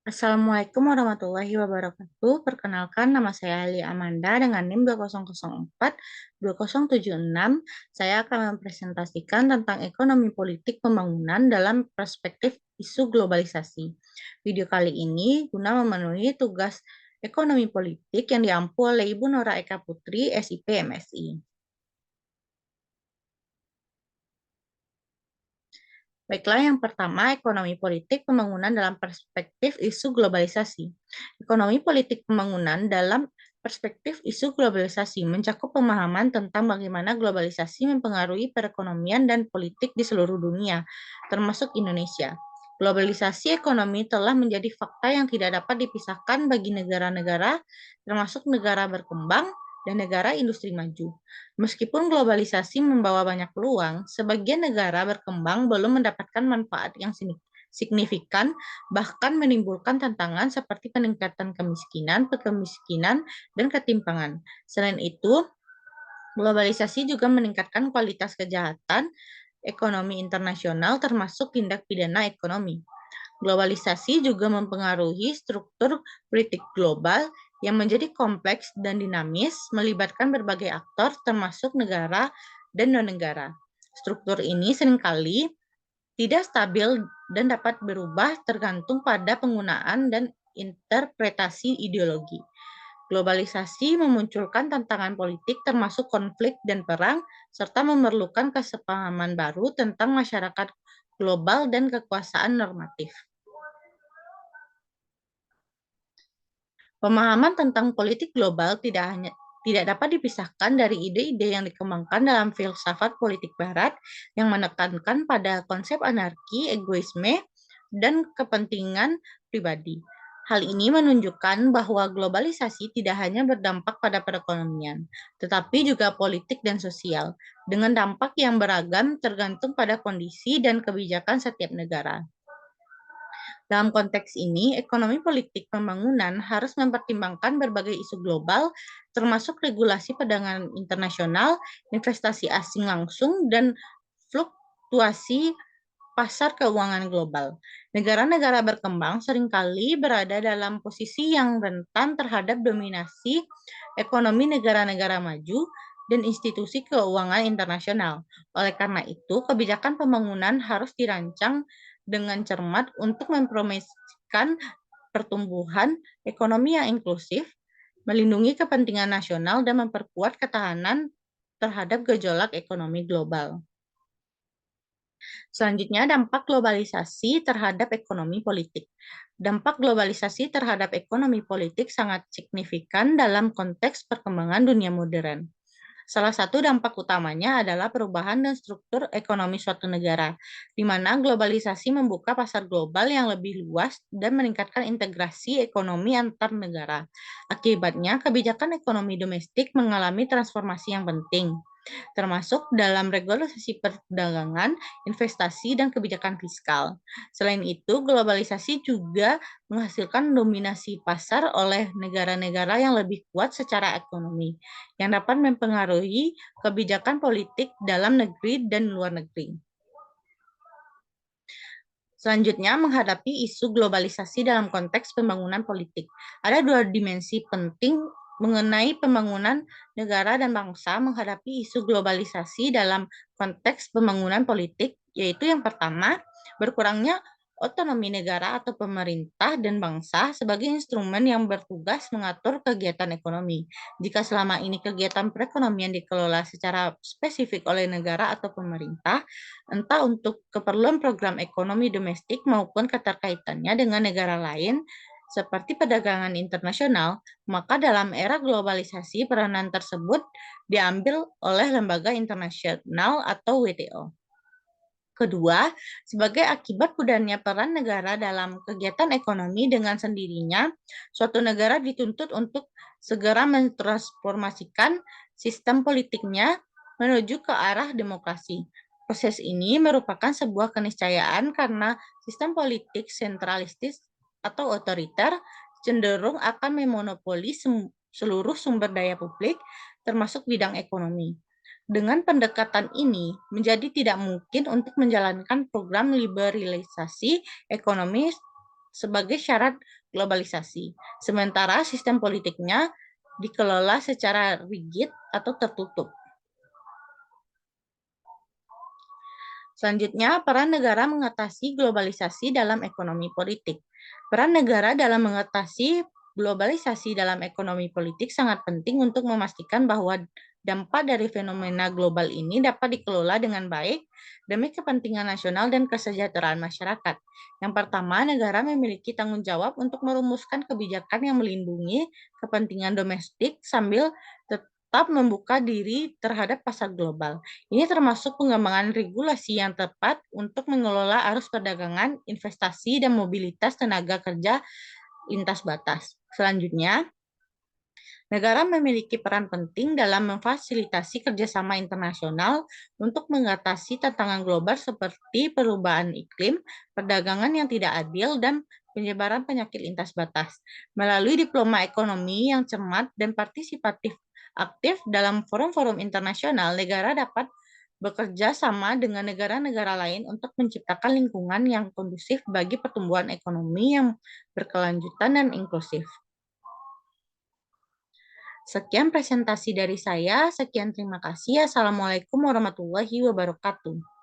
Assalamualaikum warahmatullahi wabarakatuh. Perkenalkan, nama saya Ali Amanda dengan NIM 2004-2076. Saya akan mempresentasikan tentang ekonomi politik pembangunan dalam perspektif isu globalisasi. Video kali ini guna memenuhi tugas ekonomi politik yang diampu oleh Ibu Nora Eka Putri, SIP MSI. Baiklah, yang pertama, ekonomi politik pembangunan dalam perspektif isu globalisasi. Ekonomi politik pembangunan dalam perspektif isu globalisasi mencakup pemahaman tentang bagaimana globalisasi mempengaruhi perekonomian dan politik di seluruh dunia, termasuk Indonesia. Globalisasi ekonomi telah menjadi fakta yang tidak dapat dipisahkan bagi negara-negara, termasuk negara berkembang dan negara industri maju. Meskipun globalisasi membawa banyak peluang, sebagian negara berkembang belum mendapatkan manfaat yang signifikan, bahkan menimbulkan tantangan seperti peningkatan kemiskinan, kemiskinan, dan ketimpangan. Selain itu, globalisasi juga meningkatkan kualitas kejahatan ekonomi internasional termasuk tindak pidana ekonomi. Globalisasi juga mempengaruhi struktur politik global yang menjadi kompleks dan dinamis, melibatkan berbagai aktor termasuk negara dan non-negara. Struktur ini seringkali tidak stabil dan dapat berubah tergantung pada penggunaan dan interpretasi ideologi. Globalisasi memunculkan tantangan politik termasuk konflik dan perang, serta memerlukan kesepahaman baru tentang masyarakat global dan kekuasaan normatif. Pemahaman tentang politik global tidak dapat dipisahkan dari ide-ide yang dikembangkan dalam filsafat politik barat yang menekankan pada konsep anarki, egoisme, dan kepentingan pribadi. Hal ini menunjukkan bahwa globalisasi tidak hanya berdampak pada perekonomian, tetapi juga politik dan sosial, dengan dampak yang beragam tergantung pada kondisi dan kebijakan setiap negara. Dalam konteks ini, ekonomi politik pembangunan harus mempertimbangkan berbagai isu global, termasuk regulasi perdagangan internasional, investasi asing langsung, dan fluktuasi pasar keuangan global. Negara-negara berkembang seringkali berada dalam posisi yang rentan terhadap dominasi ekonomi negara-negara maju dan institusi keuangan internasional. Oleh karena itu, kebijakan pembangunan harus dirancang dengan cermat untuk mempromosikan pertumbuhan ekonomi yang inklusif, melindungi kepentingan nasional, dan memperkuat ketahanan terhadap gejolak ekonomi global. Selanjutnya, dampak globalisasi terhadap ekonomi politik. Dampak globalisasi terhadap ekonomi politik sangat signifikan dalam konteks perkembangan dunia modern. Salah satu dampak utamanya adalah perubahan dan struktur ekonomi suatu negara, di mana globalisasi membuka pasar global yang lebih luas dan meningkatkan integrasi ekonomi antar negara. Akibatnya, kebijakan ekonomi domestik mengalami transformasi yang penting, termasuk dalam regulasi perdagangan, investasi, dan kebijakan fiskal. Selain itu, globalisasi juga menghasilkan dominasi pasar oleh negara-negara yang lebih kuat secara ekonomi, yang dapat mempengaruhi kebijakan politik dalam negeri dan luar negeri. Selanjutnya, menghadapi isu globalisasi dalam konteks pembangunan politik. Ada dua dimensi penting mengenai pembangunan negara dan bangsa menghadapi isu globalisasi dalam konteks pembangunan politik, yaitu yang pertama, berkurangnya otonomi negara atau pemerintah dan bangsa sebagai instrumen yang bertugas mengatur kegiatan ekonomi. Jika selama ini kegiatan perekonomian dikelola secara spesifik oleh negara atau pemerintah, entah untuk keperluan program ekonomi domestik maupun keterkaitannya dengan negara lain, seperti perdagangan internasional, maka dalam era globalisasi peranan tersebut diambil oleh lembaga internasional atau WTO. Kedua, sebagai akibat pudarnya peran negara dalam kegiatan ekonomi dengan sendirinya, suatu negara dituntut untuk segera mentransformasikan sistem politiknya menuju ke arah demokrasi. Proses ini merupakan sebuah keniscayaan karena sistem politik sentralistis atau otoriter cenderung akan memonopoli seluruh sumber daya publik, termasuk bidang ekonomi. Dengan pendekatan ini, menjadi tidak mungkin untuk menjalankan program liberalisasi ekonomi sebagai syarat globalisasi. Sementara sistem politiknya dikelola secara rigid atau tertutup. Selanjutnya, peran negara mengatasi globalisasi dalam ekonomi politik. Peran negara dalam mengatasi globalisasi dalam ekonomi politik sangat penting untuk memastikan bahwa dampak dari fenomena global ini dapat dikelola dengan baik demi kepentingan nasional dan kesejahteraan masyarakat. Yang pertama, negara memiliki tanggung jawab untuk merumuskan kebijakan yang melindungi kepentingan domestik sambil tetap membuka diri terhadap pasar global. Ini termasuk pengembangan regulasi yang tepat untuk mengelola arus perdagangan, investasi, dan mobilitas tenaga kerja lintas batas. Selanjutnya, negara memiliki peran penting dalam memfasilitasi kerjasama internasional untuk mengatasi tantangan global seperti perubahan iklim, perdagangan yang tidak adil, dan penyebaran penyakit lintas batas. Melalui diploma ekonomi yang cermat dan partisipatif aktif dalam forum-forum internasional, negara dapat bekerja sama dengan negara-negara lain untuk menciptakan lingkungan yang kondusif bagi pertumbuhan ekonomi yang berkelanjutan dan inklusif. Sekian presentasi dari saya. Sekian terima kasih. Assalamualaikum warahmatullahi wabarakatuh.